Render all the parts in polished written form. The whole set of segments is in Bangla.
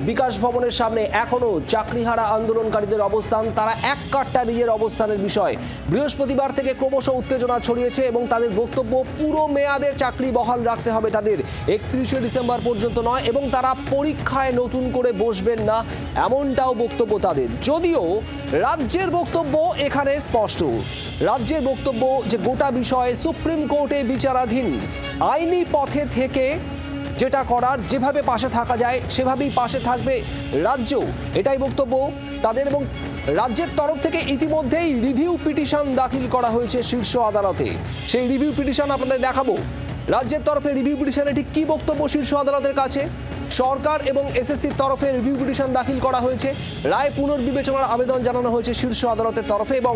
বিকাশ ভবনের সামনে এখনো চাকরিহারা আন্দোলনকারীদের অবস্থান। তারা এক কাট্টা নিজের অবস্থানের বিষয়। বৃহস্পতিবার থেকে ক্রমশ উত্তেজনা ছড়িয়েছে এবং তাদের বক্তব্য পুরো মেয়াদে চাকরি বহাল রাখতে হবে তাদের, 31শে ডিসেম্বর পর্যন্ত নয়, এবং তারা পরীক্ষায় নতুন করে বসবেন না, এমনটাও বক্তব্য তাদের। যদিও রাজ্যের বক্তব্য এখানে স্পষ্ট। রাজ্যের বক্তব্য যে গোটা বিষয়ে সুপ্রিম কোর্টে বিচারাধীন, আইনি পথে থেকে যেটা করার, যেভাবে পাশে থাকা যায় সেভাবেই পাশে থাকবে রাজ্য, এটাই বক্তব্য তাদের। এবং রাজ্যের তরফ থেকে ইতিমধ্যেই রিভিউ পিটিশন দাখিল করা হয়েছে শীর্ষ আদালতে। সেই রিভিউ পিটিশন আপনাদের দেখাবো। রাজ্যের তরফে রিভিউ পিটিশনে ঠিক কী বক্তব্য শীর্ষ আদালতের কাছে। সরকার এবং এসএসসির তরফে রিভিউ পিটিশন দাখিল করা হয়েছে। রায় পুনর্বিবেচনার আবেদন জানানো হয়েছে শীর্ষ আদালতের তরফে, এবং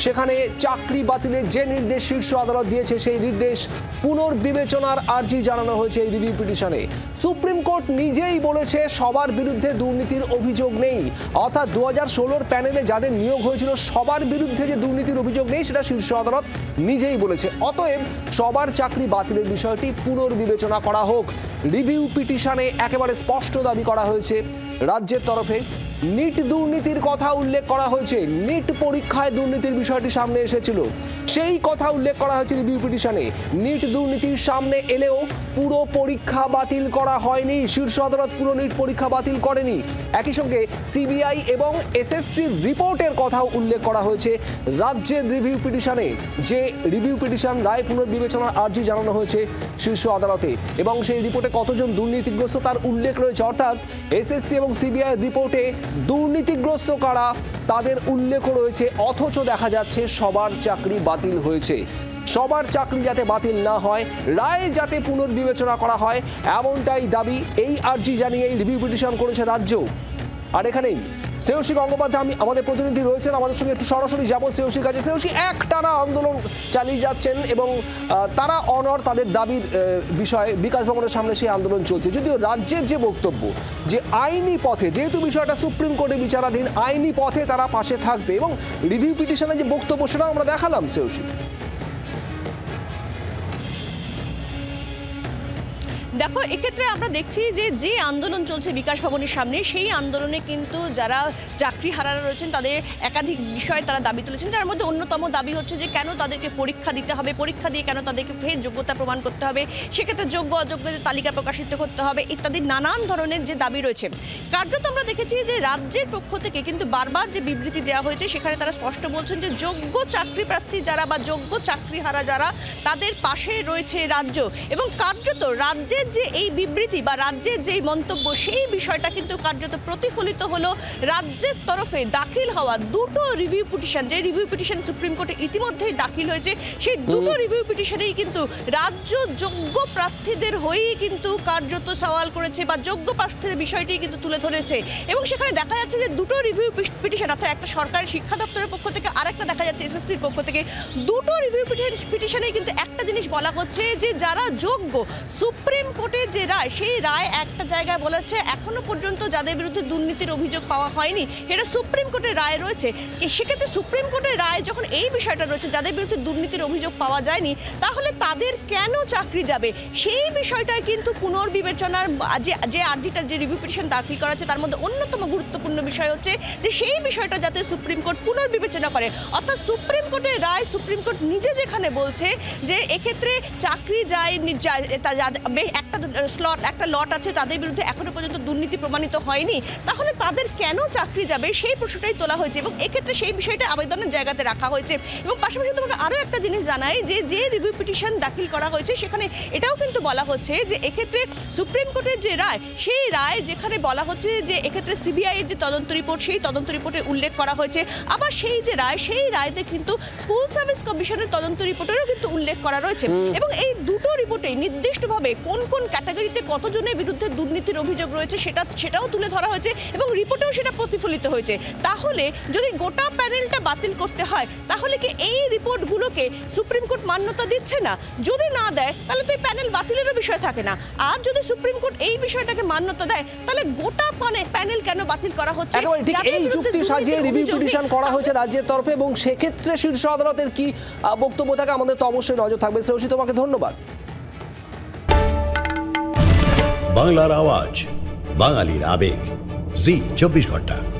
সেখানে চাকরি বাতিলের যে নির্দেশ শীর্ষ আদালত দিয়েছে সেই নির্দেশ পুনর্বিবেচনার আর্জি জানানো হয়েছে এই রিভিউ পিটিশনে। সুপ্রিম কোর্ট নিজেই বলেছে সবার বিরুদ্ধে দুর্নীতির অভিযোগ নেই, অর্থাৎ 2016 প্যানেলে যাদের নিয়োগ হয়েছিল সবার বিরুদ্ধে যে দুর্নীতির অভিযোগ নেই সেটা শীর্ষ আদালত নিজেই বলেছে। অতএব সবার চাকরি বাতিলের বিষয়টি পুনর্বিবেচনা করা হোক। রিভিউ পিটিশনে একেবারে স্পষ্ট দাবি করা হয়েছে রাজ্যের তরফে। নিট দুর্নীতির কথা উল্লেখ করা হয়েছে। নিট পরীক্ষায় দুর্নীতির বিষয়টি সামনে এসেছিল, সেই কথা উল্লেখ করা হয়েছে রিভিউ পিটিশনে। নিট দুর্নীতির সামনে এলেও পুরো পরীক্ষা বাতিল করা হয়নি, শীর্ষ আদালত পুরো নিট পরীক্ষা বাতিল করেনি। একই সঙ্গে সিবিআই এবং এসএসসির রিপোর্টের কথাও উল্লেখ করা হয়েছে রাজ্যের রিভিউ পিটিশনে। যে রিভিউ পিটিশন রায় পুনর্বিবেচনার আর্জি জানানো হয়েছে শীর্ষ আদালতে, এবং সেই রিপোর্টে কতজন দুর্নীতিগ্রস্ত তার উল্লেখ রয়েছে। অর্থাৎ এসএসসি এবং সিবিআই রিপোর্টে দুর্নীতিগ্রস্ত কারা তাদের উল্লেখ রয়েছে, অথচ দেখা যাচ্ছে সবার চাকরি বাতিল হয়েছে। সবার চাকরি যাতে বাতিল না হয়, রায় যাতে পুনর্বিবেচনা করা হয়, এমনটাই দাবি। এই আর্জি জানিয়ে রিভিউ পিটিশন করেছে রাজ্য। আর এখানেই শ্রেয়সী গঙ্গোপাধ্যায় আমাদের প্রতিনিধি রয়েছেন, আমাদের সঙ্গে একটু সরাসরি যাবো শ্রেয়সীর কাছে। শ্রেয়সী, একটানা আন্দোলন চালিয়ে যাচ্ছেন এবং তারা অনড় তাদের দাবির বিষয়ে। বিকাশ ভবনের সামনে সেই আন্দোলন চলছে, যদিও রাজ্যের যে বক্তব্য যে আইনি পথে, যেহেতু বিষয়টা সুপ্রিম কোর্টে বিচারাধীন, আইনি পথে তারা পাশে থাকবে, এবং রিভিউ পিটিশনের যে বক্তব্য সেটা আমরা দেখালাম শ্রেয়সী। দেখো, এক্ষেত্রে আমরা দেখছি যে আন্দোলন চলছে বিকাশ ভবনের সামনে, সেই আন্দোলনে কিন্তু যারা চাকরি হারারা রয়েছেন তাদের একাধিক বিষয় তারা দাবি তুলেছেন। যার মধ্যে অন্যতম দাবি হচ্ছে যে কেন তাদেরকে পরীক্ষা দিতে হবে, পরীক্ষা দিয়ে কেন তাদেরকে ফের যোগ্যতা প্রমাণ করতে হবে, সেক্ষেত্রে যোগ্য অযোগ্যদের তালিকা প্রকাশিত করতে হবে ইত্যাদি নানান ধরনের যে দাবি রয়েছে। কার্যত আমরা দেখেছি যে রাজ্যের পক্ষ থেকে কিন্তু বারবার যে বিবৃতি দেওয়া হয়েছে সেখানে তারা স্পষ্ট বলছেন যে যোগ্য চাকরি প্রার্থী যারা বা যোগ্য চাকরি হারা যারা তাদের পাশে রয়েছে রাজ্য। এবং কার্যত রাজ্যের যে এই বিবৃতি বা রাজ্যের যে মন্তব্য সেই বিষয়টা কিন্তু কার্যত প্রতিফলিত হলো রাজ্যের তরফে দাখিল হওয়া দুটো রিভিউ পিটিশন। যে রিভিউ পিটিশন সুপ্রিম কোর্টে ইতিমধ্যেই দাখিল হয়েছে, সেই দুটো রিভিউ পিটিশনেই কিন্তু রাজ্য যোগ্য প্রার্থীদের হয়েই কিন্তু কার্যত সওয়াল করেছে বা যোগ্য প্রার্থীদের বিষয়টি কিন্তু তুলে ধরেছে। এবং সেখানে দেখা যাচ্ছে যে দুটো রিভিউ পিটিশন, অর্থাৎ একটা সরকারি শিক্ষা দপ্তরের পক্ষ থেকে আর একটা দেখা যাচ্ছে এসএসসির পক্ষ থেকে, দুটো রিভিউ পিটিশনেই কিন্তু একটা জিনিস বলা হচ্ছে যে যারা যোগ্য, সুপ্রিম কোর্টের যে রায় সেই রায় একটা জায়গায় বলা হচ্ছে এখনো পর্যন্ত যাদের বিরুদ্ধে দুর্নীতির অভিযোগ পাওয়া হয়নি, এটা সুপ্রিম কোর্টের রায় রয়েছে। সেক্ষেত্রে সুপ্রিম কোর্টের রায় যখন এই বিষয়টা রয়েছে যাদের বিরুদ্ধে দুর্নীতির অভিযোগ পাওয়া যায়নি, তাহলে তাদের কেন চাকরি যাবে সেই বিষয়টাই কিন্তু পুনর্বিবেচনার যে আর্জিটার যে রিভিউ পিটিশন দাখিল করা হচ্ছে তার মধ্যে অন্যতম গুরুত্বপূর্ণ বিষয় হচ্ছে যে সেই বিষয়টা যাতে সুপ্রিম কোর্ট পুনর্বিবেচনা করে। অর্থাৎ সুপ্রিম কোর্টের রায় সুপ্রিম কোর্ট নিজে যেখানে বলছে যে এক্ষেত্রে চাকরি যায় একটা লট আছে তাদের বিরুদ্ধে এখনো পর্যন্ত দুর্নীতি প্রমাণিত হয়নি, তাহলে তাদের কেন চাকরি যাবে সেই প্রশ্নটাই তোলা হয়েছে। এবং এক্ষেত্রে সেই বিষয়টা আবেদনের জায়গাতে রাখা হয়েছে। এবং পাশাপাশি তোমাকে আরও একটা জিনিস জানাই যে রিভিউ পিটিশন দাখিল করা হয়েছে সেখানে এটাও কিন্তু বলা হচ্ছে যে এক্ষেত্রে সুপ্রিম কোর্টের যে রায় সেই রায় যেখানে বলা হচ্ছে যে এক্ষেত্রে সিবিআই এর যে তদন্ত রিপোর্ট সেই তদন্ত রিপোর্টে উল্লেখ করা হয়েছে, আবার সেই যে রায় সেই রায়তে কিন্তু স্কুল সার্ভিস কমিশনের তদন্ত রিপোর্টেরও কিন্তু উল্লেখ করা রয়েছে। এবং এই দুটো রিপোর্টে নির্দিষ্টভাবে কোন কোন ক্যাটাগরিতে কতজনের বিরুদ্ধে দুর্নীতির অভিযোগ রয়েছে সেটাও তুলে ধরা হয়েছে এবং রিপোর্টেও সেটা প্রতিফলিত হয়েছে। তাহলে যদি গোটা প্যানেলটা বাতিল করতে হয় তাহলে কি এই রিপোর্টগুলোকে সুপ্রিম কোর্ট মান্যতা দিচ্ছে না? যদি না দেয় তাহলে তো এই প্যানেল বাতিলেরও বিষয় থাকে না। আর যদি সুপ্রিম কোর্ট এই বিষয়টাকে মান্যতা দেয় তাহলে গোটা প্যানেল কেন বাতিল করা হচ্ছে? এই যুক্তি সাজিয়ে রিভিউ পিটিশন করা হয়েছে রাজ্যের তরফে, এবং সেক্ষেত্রে শীর্ষ আদালতের কি বক্তব্য থাকে আমাদের তো অবশ্যই নজর থাকবে। শ্রেয়সী, তোমাকে ধন্যবাদ। বাংলার আওয়াজ, বাঙালির আবেগ। জি 24 ঘন্টা।